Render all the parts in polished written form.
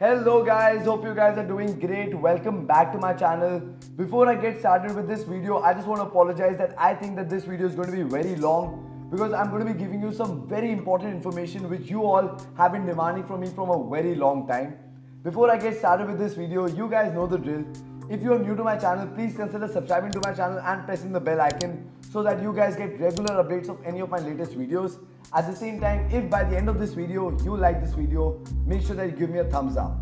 Hello guys, hope you guys are doing great. Welcome back to my channel. Before I get started with this video, I just want to apologize that I think that this video is going to be very long because I'm going to be giving you some very important information which you all have been demanding from me from a very long time. Before I get started with this video, you guys know the drill. If you are new to my channel, please consider subscribing to my channel and pressing the bell icon so that you guys get regular updates of any of my latest videos. At the same time, if by the end of this video you like this video, make sure that you give me a thumbs up.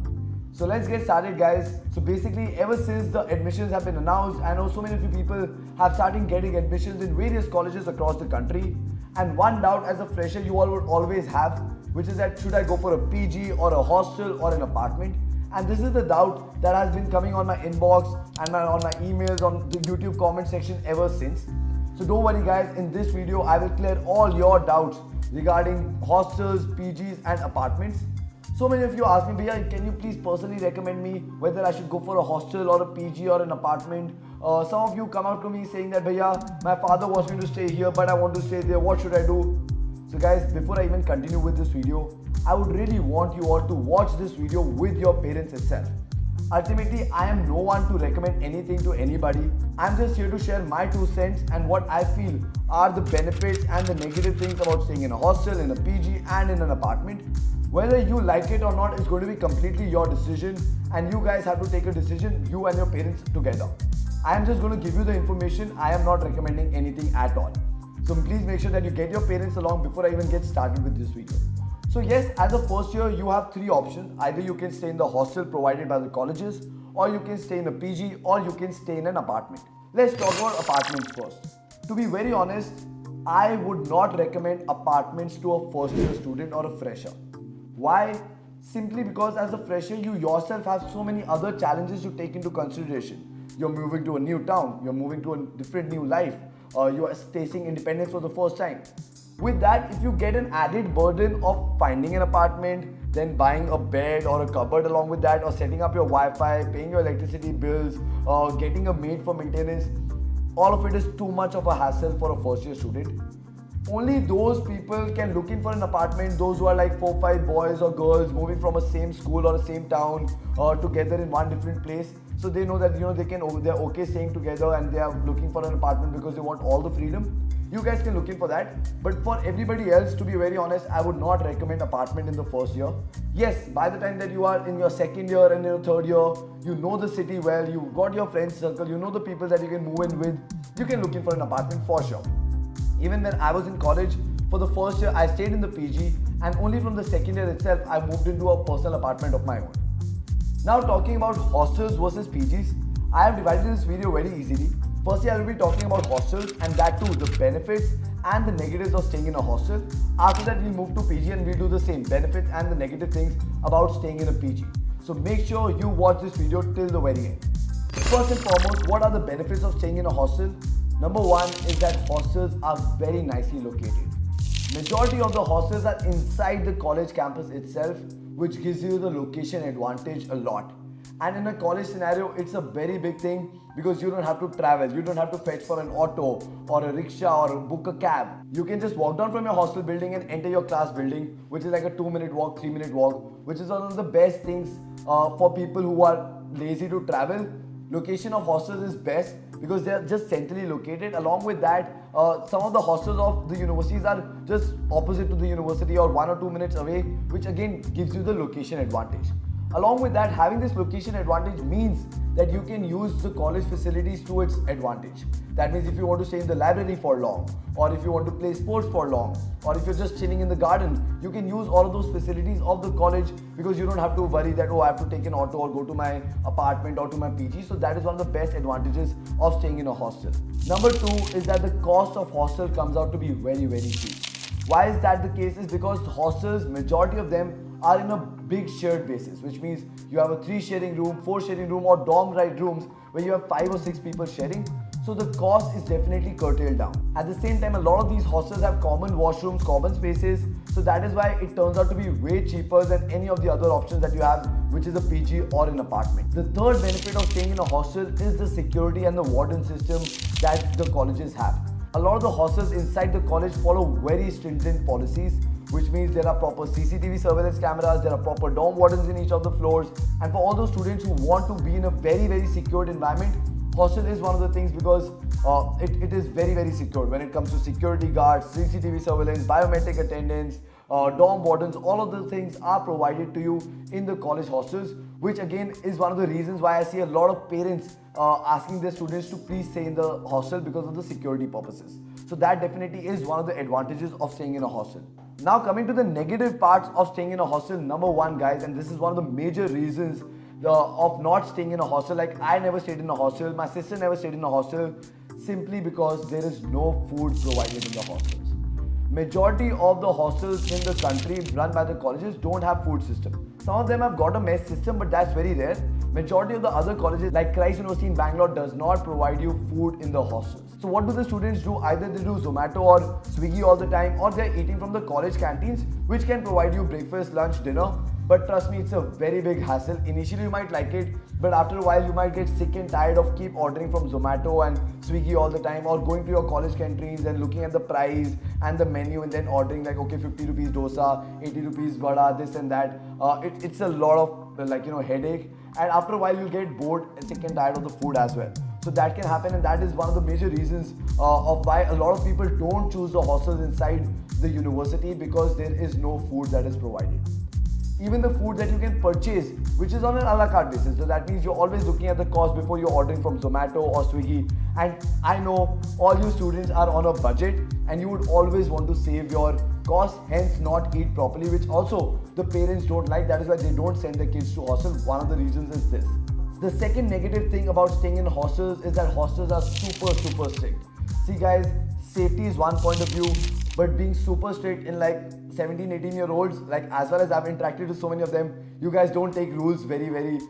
So let's get started, guys. So basically, ever since the admissions have been announced, I know so many of you people have started getting admissions in various colleges across the country. And one doubt as a fresher you all would always have, which is that should I go for a PG or a hostel or an apartment? And this is the doubt that has been coming on my inbox and on my emails, on the YouTube comment section ever since. So don't worry guys, in this video I will clear all your doubts regarding hostels, PGs and apartments. So many of you ask me, Bhaiya, can you please personally recommend me whether I should go for a hostel or a PG or an apartment? Some of you come out to me saying that, Bhaiya, my father wants me to stay here but I want to stay there, what should I do? So guys, before I even continue with this video, I would really want you all to watch this video with your parents itself. Ultimately, I am no one to recommend anything to anybody. I'm just here to share my 2 cents and what I feel are the benefits and the negative things about staying in a hostel, in a PG and in an apartment. Whether you like it or not is going to be completely your decision, and you guys have to take a decision, you and your parents together. I am just going to give you the information. I am not recommending anything at all. So please make sure that you get your parents along before I even get started with this video. So yes, as a first year, you have 3 options. Either you can stay in the hostel provided by the colleges, or you can stay in a PG, or you can stay in an apartment. Let's talk about apartments first. To be very honest, I would not recommend apartments to a first year student or a fresher. Why? Simply because as a fresher, you yourself have so many other challenges to take into consideration. You're moving to a new town, you're moving to a different new life, you are facing independence for the first time. With that, if you get an added burden of finding an apartment, then buying a bed or a cupboard along with that, or setting up your Wi-Fi, paying your electricity bills, getting a maid for maintenance, all of it is too much of a hassle for a first year student. Only those people can look in for an apartment, those who are like 4-5 boys or girls moving from a same school or a same town together in one different place. So they know that they're okay staying together and they are looking for an apartment because they want all the freedom. You guys can look in for that. But for everybody else, to be very honest, I would not recommend apartment in the first year. Yes, by the time that you are in your second year and your third year, you know the city well, you've got your friends circle, you know the people that you can move in with, you can look in for an apartment for sure. Even when I was in college, for the first year, I stayed in the PG, and only from the second year itself, I moved into a personal apartment of my own. Now talking about hostels versus PGs, I have divided this video very easily. Firstly, I will be talking about hostels, and that too, the benefits and the negatives of staying in a hostel. After that, we'll move to PG and we'll do the same, benefits and the negative things about staying in a PG. So make sure you watch this video till the very end. First and foremost, what are the benefits of staying in a hostel? Number 1 is that hostels are very nicely located. Majority of the hostels are inside the college campus itself, which gives you the location advantage a lot. And in a college scenario, it's a very big thing because you don't have to travel, you don't have to fetch for an auto or a rickshaw or book a cab. You can just walk down from your hostel building and enter your class building, which is like a 2-minute walk, 3-minute walk, which is one of the best things for people who are lazy to travel. Location of hostels is best because they are just centrally located. Along with that, some of the hostels of the universities are just opposite to the university or 1 or 2 minutes away, which again gives you the location advantage. Along with that, having this location advantage means that you can use the college facilities to its advantage. That means if you want to stay in the library for long, or if you want to play sports for long, or if you're just chilling in the garden, you can use all of those facilities of the college because you don't have to worry that, oh, I have to take an auto or go to my apartment or to my PG. So that is one of the best advantages of staying in a hostel. Number 2 is that the cost of hostel comes out to be very, very cheap. Why is that the case? Is because hostels, majority of them are in a big shared basis, which means you have a 3 sharing room, 4 sharing room, or dorm-like rooms where you have 5 or 6 people sharing. So the cost is definitely curtailed down. At the same time, a lot of these hostels have common washrooms, common spaces. So that is why it turns out to be way cheaper than any of the other options that you have, which is a PG or an apartment. The third benefit of staying in a hostel is the security and the warden system that the colleges have. A lot of the hostels inside the college follow very stringent policies, which means there are proper CCTV surveillance cameras, there are proper dorm wardens in each of the floors, and for all those students who want to be in a very secured environment, hostel is one of the things because it is very secured when it comes to security guards, CCTV surveillance, biometric attendance, dorm wardens. All of the things are provided to you in the college hostels, which again is one of the reasons why I see a lot of parents asking their students to please stay in the hostel because of the security purposes. So that definitely is one of the advantages of staying in a hostel. Now coming to the negative parts of staying in a hostel, number one guys, and this is one of the major reasons of not staying in a hostel. Like I never stayed in a hostel, my sister never stayed in a hostel, simply because there is no food provided in the hostels. Majority of the hostels in the country run by the colleges don't have food system. Some of them have got a mess system, but that's very rare. Majority of the other colleges like Christ University in Bangalore does not provide you food in the hostels. So what do the students do? Either they do Zomato or Swiggy all the time, or they're eating from the college canteens, which can provide you breakfast, lunch, dinner. But trust me, it's a very big hassle. Initially you might like it, but after a while you might get sick and tired of keep ordering from Zomato and Swiggy all the time, or going to your college canteens and looking at the price and the menu and then ordering like, okay, 50 rupees dosa, 80 rupees vada, this and that. It's a lot of headache, and after a while you get bored and sick and tired of the food as well. So that can happen, and that is one of the major reasons of why a lot of people don't choose the hostels inside the university, because there is no food that is provided. Even the food that you can purchase, which is on an a la carte basis, so that means you're always looking at the cost before you're ordering from Zomato or Swiggy. And I know all you students are on a budget and you would always want to save your cost, hence not eat properly, which also the parents don't like. That is why they don't send their kids to hostels. One of the reasons is this. The second negative thing about staying in hostels is that hostels are super strict. See guys, safety is one point of view, but being super strict in like 17-18-year-olds, like as well as I've interacted with so many of them, you guys don't take rules very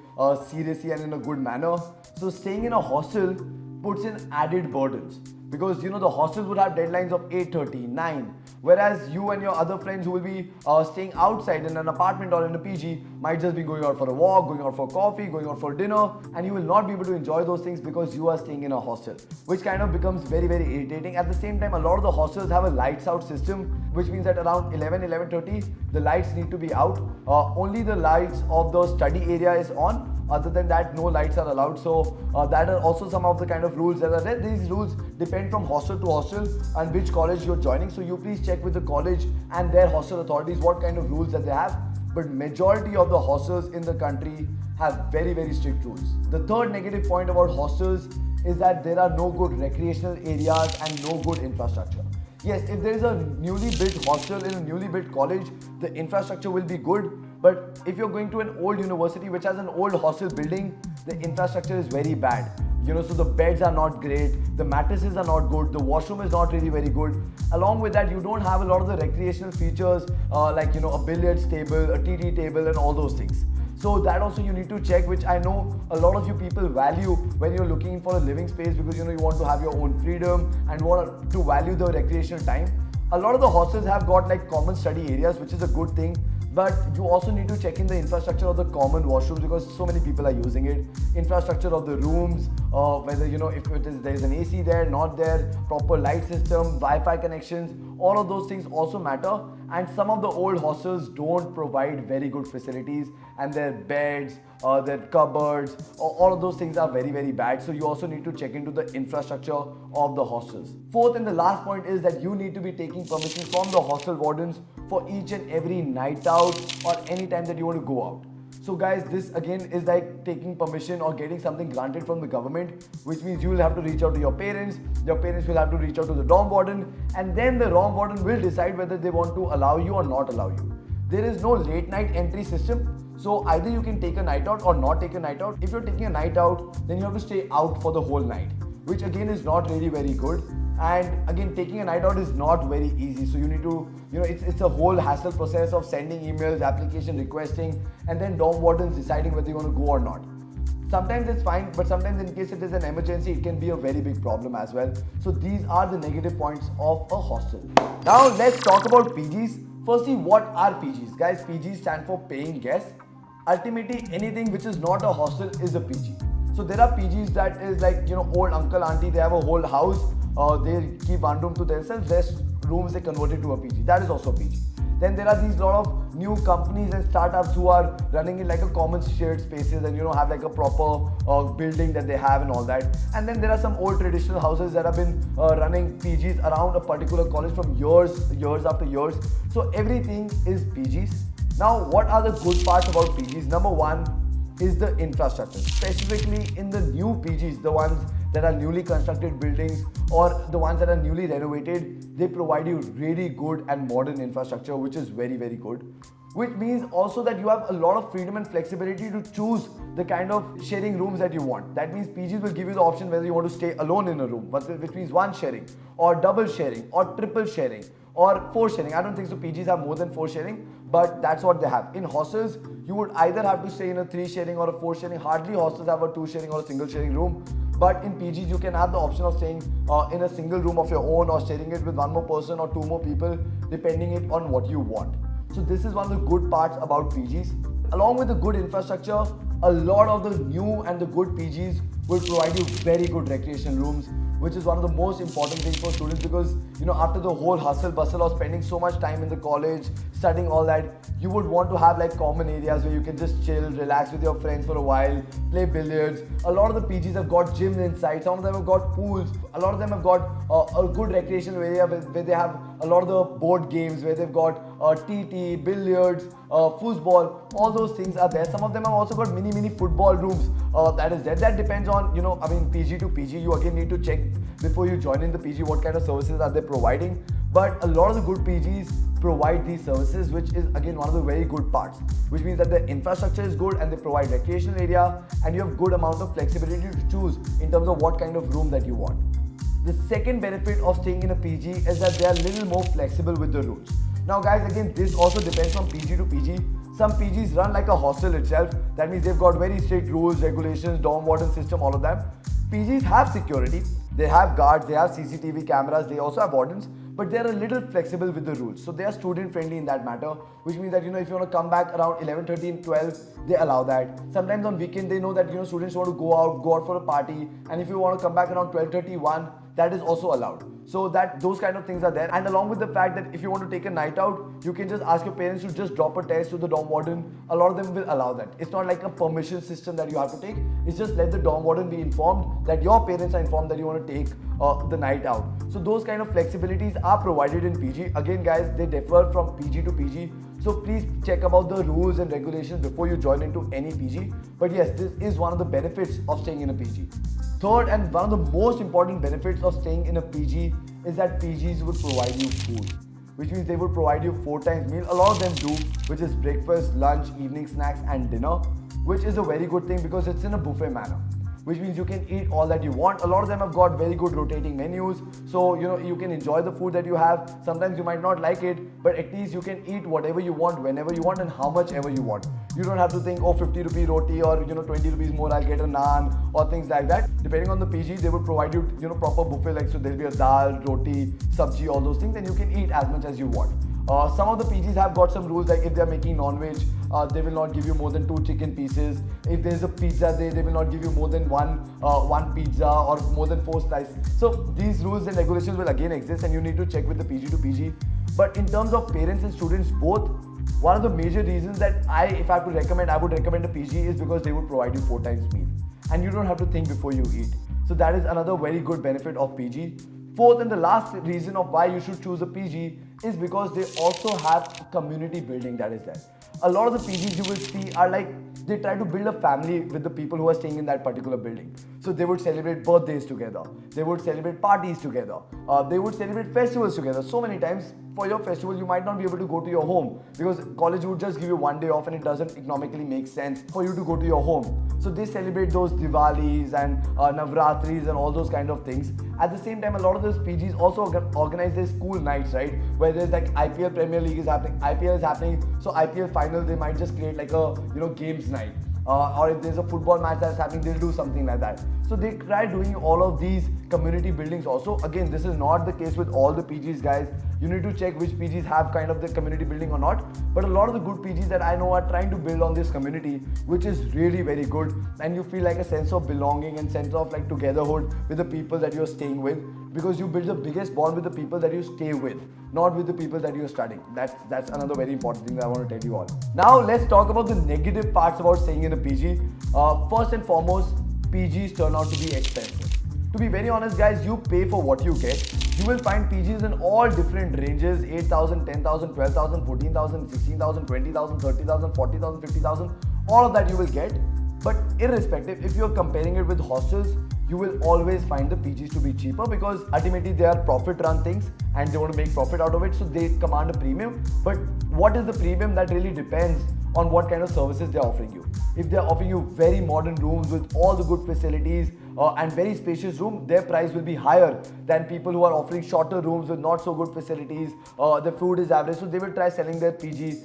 seriously and in a good manner. So staying in a hostel puts in added burdens, because the hostels would have deadlines of 8:30, 9, whereas you and your other friends who will be staying outside in an apartment or in a PG might just be going out for a walk, going out for coffee, going out for dinner, and you will not be able to enjoy those things because you are staying in a hostel, which kind of becomes very irritating. At the same time, a lot of the hostels have a lights out system, which means that around 11:30 the lights need to be out. Only the lights of the study area is on. Other than that, no lights are allowed. So that are also some of the kind of rules that are there. These rules depend from hostel to hostel and which college you're joining. So you please check with the college and their hostel authorities what kind of rules that they have. But majority of the hostels in the country have very strict rules. The third negative point about hostels is that there are no good recreational areas and no good infrastructure. Yes, if there is a newly built hostel in a newly built college, the infrastructure will be good. But if you're going to an old university which has an old hostel building, the infrastructure is very bad. So the beds are not great, the mattresses are not good, the washroom is not really very good. Along with that, you don't have a lot of the recreational features like a billiards table, a TT table, and all those things. So that also you need to check, which I know a lot of you people value when you're looking for a living space, because you want to have your own freedom and want to value the recreational time. A lot of the hostels have got like common study areas, which is a good thing. But you also need to check in the infrastructure of the common washrooms, because so many people are using it. Infrastructure of the rooms, whether if there is an AC there, not there, proper light system, Wi-Fi connections, all of those things also matter. And some of the old hostels don't provide very good facilities, and their beds, their cupboards, all of those things are very bad. So you also need to check into the infrastructure of the hostels. Fourth and the last point is that you need to be taking permission from the hostel wardens for each and every night out or any time that you want to go out. So guys, this again is like taking permission or getting something granted from the government, which means you will have to reach out to your parents will have to reach out to the dorm warden, and then the dorm warden will decide whether they want to allow you or not allow you. There is no late night entry system, so either you can take a night out or not take a night out. If you're taking a night out, then you have to stay out for the whole night, which again is not really very good. And again, taking a night out is not very easy. So you need to, it's a whole hassle process of sending emails, application requesting, and then dorm wardens deciding whether you want to go or not. Sometimes it's fine, but sometimes in case it is an emergency, it can be a very big problem as well. So these are the negative points of a hostel. Now let's talk about PGs. Firstly, what are PGs? Guys, PGs stand for paying guests. Ultimately, anything which is not a hostel is a PG. So there are PGs that is like, old uncle, auntie, they have a whole house. They keep one room to themselves, rest rooms they converted to a PG. That is also a PG. Then there are these lot of new companies and startups who are running in like a common shared spaces and have like a proper building that they have and all that. And then there are some old traditional houses that have been running PGs around a particular college from years after years. So everything is PGs. Now, what are the good parts about PGs? Number one is the infrastructure, specifically in the new PGs, the ones that are newly constructed buildings or the ones that are newly renovated. They provide you really good and modern infrastructure, which is very, very good. Which means also that you have a lot of freedom and flexibility to choose the kind of sharing rooms that you want. That means PGs will give you the option whether you want to stay alone in a room, which means one sharing, or double sharing, or triple sharing, or four sharing. I don't think so PGs have more than four sharing, but that's what they have. In hostels, you would either have to stay in a three sharing or a four sharing. Hardly hostels have a two sharing or a single sharing room. But in PGs, you can have the option of staying in a single room of your own or sharing it with one more person or two more people, depending it on what you want. So this is one of the good parts about PGs. Along with the good infrastructure, a lot of the new and the good PGs will provide you very good recreation rooms, which is one of the most important things for students, because after the whole hustle bustle of spending so much time in the college, studying all that, you would want to have like common areas where you can just chill, relax with your friends for a while, play billiards. A lot of the PGs have got gyms inside, some of them have got pools, a lot of them have got a good recreational area where they have a lot of the board games, where they've got TT, billiards, football, all those things are there. Some of them have also got mini football rooms that is there. That depends on, PG to PG. You again need to check before you join in the PG what kind of services are they providing. But a lot of the good PGs provide these services, which is again one of the very good parts, which means that the infrastructure is good and they provide recreational area and you have good amount of flexibility to choose in terms of what kind of room that you want. The second benefit of staying in a PG is that they are a little more flexible with the rules. Now guys, again, this also depends from PG to PG. Some PGs run like a hostel itself. That means they've got very strict rules, regulations, dorm warden system, all of that. PGs have security, they have guards, they have CCTV cameras, they also have wardens, but they're a little flexible with the rules. So they are student friendly in that matter, which means that if you want to come back around 11, 13, 12, they allow that. Sometimes on weekend they know that students want to go out for a party, and if you want to come back around 12:31, that is also allowed. So that those kind of things are there. And along with the fact that if you want to take a night out, you can just ask your parents to just drop a test to the dorm warden. A lot of them will allow that. It's not like a permission system that you have to take. It's just let the dorm warden be informed that your parents are informed that you want to take the night out. So those kind of flexibilities are provided in PG. Again guys, they differ from PG to PG. So please check about the rules and regulations before you join into any PG. But yes, this is one of the benefits of staying in a PG. Third, and one of the most important benefits of staying in a PG is that PGs would provide you food, which means they would provide you 4 times meal. A lot of them do, which is breakfast, lunch, evening snacks and dinner, which is a very good thing because it's in a buffet manner, which means you can eat all that you want. A lot of them have got very good rotating menus, so you can enjoy the food that you have. Sometimes you might not like it, but at least you can eat whatever you want, whenever you want and how much ever you want. You don't have to think, oh, 50 rupee roti or 20 rupees more, I'll get a naan or things like that. Depending on the PG, they would provide you proper buffet, like so there'll be a dal, roti, sabji, all those things, and you can eat as much as you want. Some of the PGs have got some rules, like if they are making non-veg, they will not give you more than 2 chicken pieces. If there is a pizza day, they will not give you more than one pizza or more than 4 slices. So these rules and regulations will again exist, and you need to check with the PG to PG. But in terms of parents and students both, one of the major reasons that if I have to recommend, I would recommend a PG is because they would provide you 4 times meal, and you don't have to think before you eat. So that is another very good benefit of PG. Fourth and the last reason of why you should choose a PG is because they also have community building that is there. A lot of the PGs you will see are like, they try to build a family with the people who are staying in that particular building. So they would celebrate birthdays together, they would celebrate parties together, they would celebrate festivals together. So many times for your festival you might not be able to go to your home because college would just give you 1 day off and it doesn't economically make sense for you to go to your home. So they celebrate those Diwalis and Navratris and all those kind of things. At the same time, a lot of those PGs also organize their school nights, right? Where there's like IPL Premier League is happening, IPL is happening, so IPL final they might just create like a games night. Or if there's a football match that's happening, they'll do something like that. So they try doing all of these community buildings also. Again, this is not the case with all the PGs, guys. You need to check which PGs have kind of the community building or not. But a lot of the good PGs that I know are trying to build on this community, which is really very good. And you feel like a sense of belonging and sense of like togetherhood with the people that you're staying with, because you build the biggest bond with the people that you stay with, not with the people that you're studying. That's another very important thing that I want to tell you all. Now let's talk about the negative parts about staying in a PG. First and foremost, PGs turn out to be expensive. To be very honest, guys, you pay for what you get. You will find PGs in all different ranges: 8,000, 10,000, 12,000, 14,000, 16,000, 20,000, 30,000, 40,000, 50,000. All of that you will get. But irrespective, if you're comparing it with hostels, you will always find the PGs to be cheaper, because ultimately they are profit run things and they want to make profit out of it, so they command a premium. But what is the premium? That really depends on what kind of services they're offering you. If they're offering you very modern rooms with all the good facilities and very spacious room, their price will be higher than people who are offering shorter rooms with not so good facilities. The food is average, so they will try selling their PG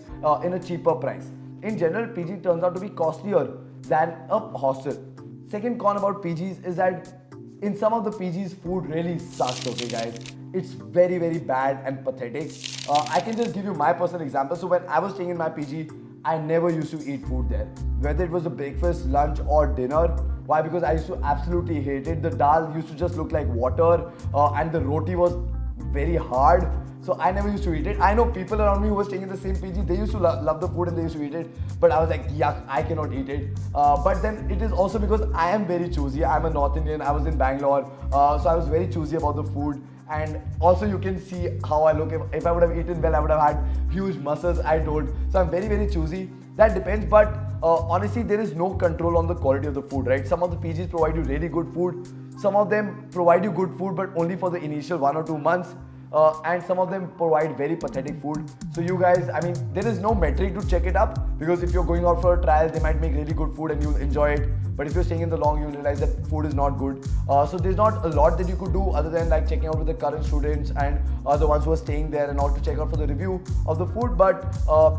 in a cheaper price. In general, PG turns out to be costlier than a hostel. Second con about PGs is that in some of the PGs, food really sucks, okay guys. It's very, very bad and pathetic. I can just give you my personal example. So when I was staying in my PG, I never used to eat food there. Whether it was a breakfast, lunch or dinner. Why? Because I used to absolutely hate it. The dal used to just look like water and the roti was very hard. So I never used to eat it. I know people around me who were staying in the same PG, they used to love the food and they used to eat it. But I was like, yuck, I cannot eat it. But then it is also because I am very choosy. I'm a North Indian. I was in Bangalore. So I was very choosy about the food. And also you can see how I look. If I would have eaten well, I would have had huge muscles. I don't. So I'm very, very choosy. That depends. But honestly, there is no control on the quality of the food, right? Some of the PGs provide you really good food. Some of them provide you good food, but only for the initial 1 or 2 months. And some of them provide very pathetic food. So you guys, I mean, there is no metric to check it up, because if you're going out for a trial, they might make really good food and you'll enjoy it. But if you're staying in the long, you'll realize that food is not good. So there's not a lot that you could do other than like checking out with the current students and the ones who are staying there, and all to check out for the review of the food. But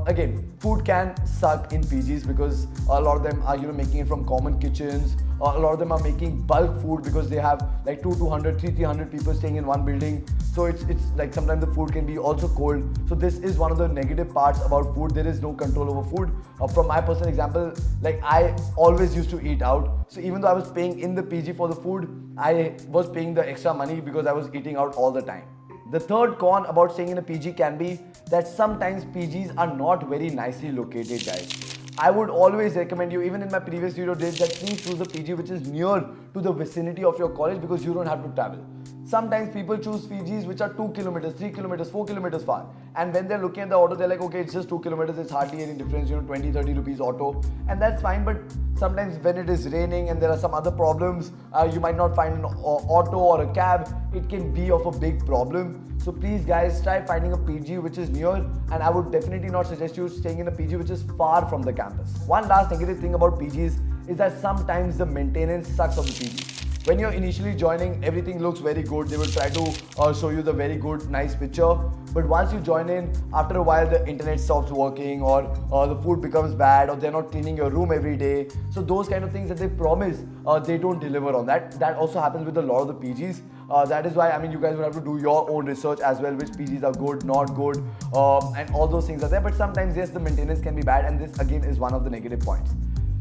again, food can suck in PGs because a lot of them are making it from common kitchens. A lot of them are making bulk food because they have like 200, 300 people staying in one building. So it's like sometimes the food can be also cold. So this is one of the negative parts about food. There is no control over food. From my personal example, like I always used to eat out. So even though I was paying in the PG for the food, I was paying the extra money because I was eating out all the time. The third con about staying in a PG can be that sometimes PGs are not very nicely located, guys. I would always recommend you, even in my previous video did, that please choose a PG which is near to the vicinity of your college, because you don't have to travel. Sometimes people choose PGs which are 2 kilometers, 3 kilometers, 4 kilometers far. And when they're looking at the auto, they're like, okay, it's just 2 kilometers, it's hardly any difference, 20, 30 rupees auto. And that's fine, but sometimes when it is raining and there are some other problems, you might not find an auto or a cab. It can be of a big problem. So please guys, try finding a PG which is near, and I would definitely not suggest you staying in a PG which is far from the campus. One last negative thing about PGs is that sometimes the maintenance sucks of the PG. When you're initially joining, everything looks very good. They will try to show you the very good, nice picture. But once you join in, after a while, the internet stops working, or the food becomes bad, or they're not cleaning your room every day. So those kind of things that they promise, they don't deliver on that. That also happens with a lot of the PGs. That is why, I mean, you guys will have to do your own research as well, which PGs are good, not good, and all those things are there. But sometimes, yes, the maintenance can be bad, and this again is one of the negative points.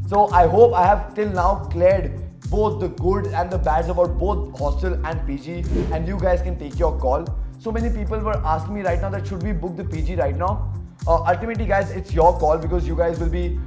So I hope I have till now cleared both the good and the bads about both hostel and PG, and you guys can take your call. So many people were asking me right now that should we book the PG right now? Ultimately guys, it's your call, because you guys will be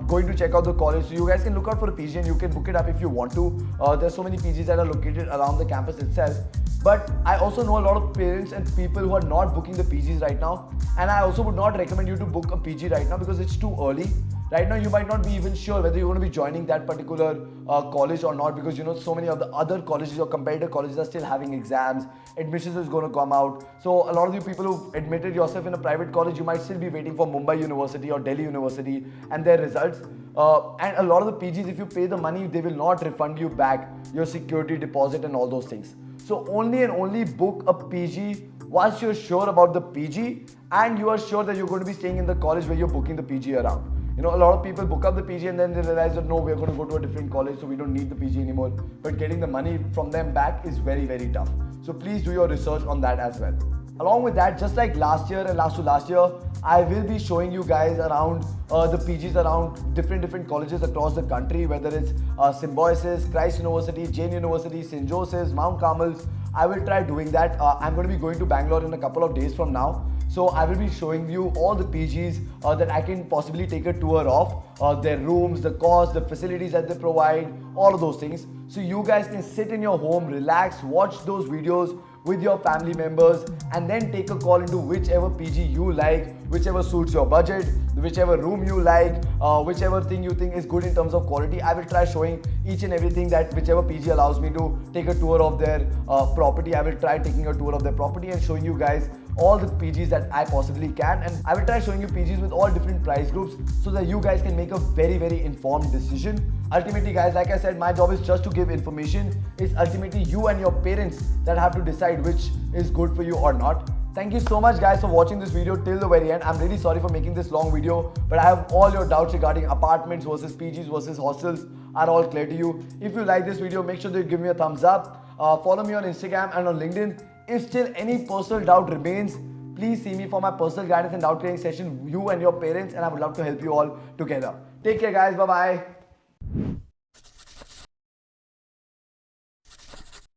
going to check out the college. So you guys can look out for a PG and you can book it up if you want to. There's so many PGs that are located around the campus itself. But I also know a lot of parents and people who are not booking the PGs right now. And I also would not recommend you to book a PG right now because it's too early. Right now, you might not be even sure whether you're going to be joining that particular college or not, because so many of the other colleges or competitor colleges are still having exams. Admissions is going to come out. So a lot of you people who admitted yourself in a private college, you might still be waiting for Mumbai University or Delhi University and their results. And a lot of the PGs, if you pay the money, they will not refund you back your security deposit and all those things. So only and only book a PG once you're sure about the PG and you are sure that you're going to be staying in the college where you're booking the PG around. You know, a lot of people book up the PG and then they realize that no, we're going to go to a different college, so we don't need the PG anymore. But getting the money from them back is very, very tough. So please do your research on that as well. Along with that, just like last year and last to last year, I will be showing you guys around the PGs around different colleges across the country, whether it's Symbiosis, Christ University, Jain University, St. Joseph's, Mount Carmel's. I will try doing that. I'm going to be going to Bangalore in a couple of days from now. So I will be showing you all the PGs that I can possibly take a tour of, their rooms, the cost, the facilities that they provide, all of those things. So you guys can sit in your home, relax, watch those videos with your family members and then take a call into whichever PG you like, whichever suits your budget, whichever room you like, whichever thing you think is good in terms of quality. I will try showing each and everything that whichever PG allows me to take a tour of their property. I will try taking a tour of their property and showing you guys all the PGs that I possibly can, and I will try showing you PGs with all different price groups so that you guys can make a very informed decision. Ultimately guys, like I said, my job is just to give information. It's ultimately you and your parents that have to decide which is good for you or not. Thank you so much guys for watching this video till the very end. I'm really sorry for making this long video, but I have all your doubts regarding apartments versus PGs versus hostels are all clear to you. If you like this video, make sure that you give me a thumbs up. Follow me on Instagram and on LinkedIn. If still any personal doubt remains, please see me for my personal guidance and doubt clearing session, you and your parents, and I would love to help you all together. Take care guys, bye bye.